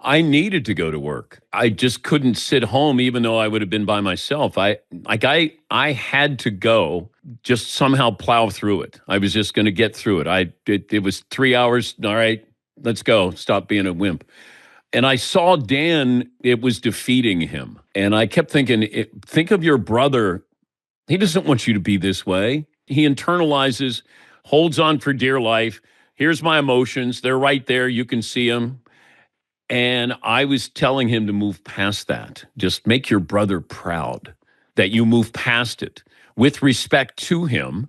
I needed to go to work. I just couldn't sit home even though I would have been by myself. I had to go, just somehow plow through it. I was just going to get through it. It was 3 hours. All right, let's go. Stop being a wimp. And I saw Dan, it was defeating him. And I kept thinking, think of your brother. He doesn't want you to be this way. He internalizes, holds on for dear life. Here's my emotions. They're right there. You can see them. And I was telling him to move past that. Just make your brother proud that you move past it with respect to him,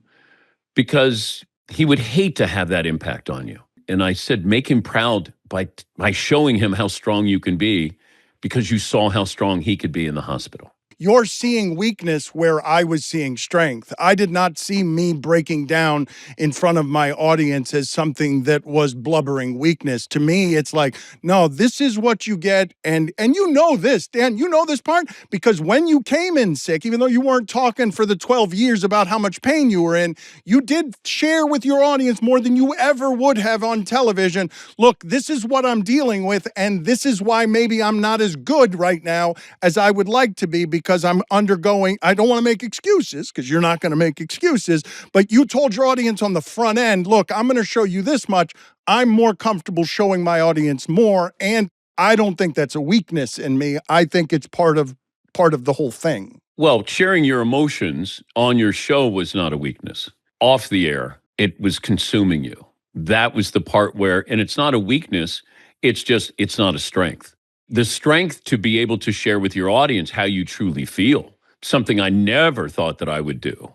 because he would hate to have that impact on you. And I said, make him proud by showing him how strong you can be, because you saw how strong he could be in the hospital. You're seeing weakness where I was seeing strength. I did not see me breaking down in front of my audience as something that was blubbering weakness. To me, it's like, no, this is what you get. And you know this, Dan, you know this part, because when you came in sick, even though you weren't talking for the 12 years about how much pain you were in, you did share with your audience more than you ever would have on television. Look, this is what I'm dealing with, and this is why maybe I'm not as good right now as I would like to be, because I'm undergoing, I don't want to make excuses, because you're not going to make excuses, but you told your audience on the front end, look, I'm going to show you this much. I'm more comfortable showing my audience more, and I don't think that's a weakness in me. I think it's part of the whole thing. Well, sharing your emotions on your show was not a weakness. Off the air, it was consuming you. That was the part where, and it's not a weakness, it's not a strength. The strength to be able to share with your audience how you truly feel, something I never thought that I would do.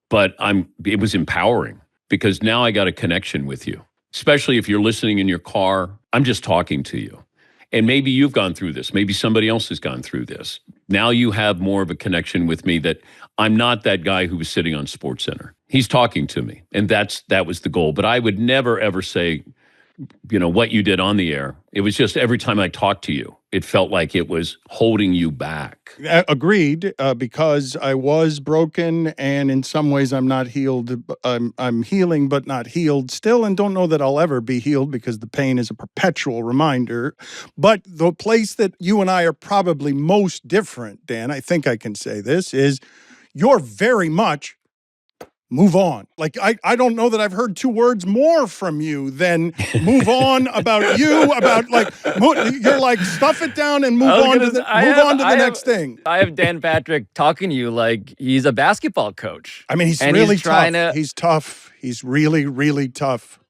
But it was empowering, because now I got a connection with you, especially if you're listening in your car. I'm just talking to you. And maybe you've gone through this. Maybe somebody else has gone through this. Now you have more of a connection with me, that I'm not that guy who was sitting on SportsCenter. He's talking to me. And that was the goal. But I would never, ever say, what you did on the air. It was just every time I talked to you, it felt like it was holding you back. Agreed, because I was broken, and in some ways I'm not healed. I'm healing, but not healed still, and don't know that I'll ever be healed, because the pain is a perpetual reminder. But the place that you and I are probably most different, Dan, I think I can say this, is you're very much move on. Like, I don't know that I've heard two words more from you than move on about you, about you're like, stuff it down and move on to the next thing. I have Dan Patrick talking to you like he's a basketball coach. I mean, he's really tough. He's tough. He's really, really tough.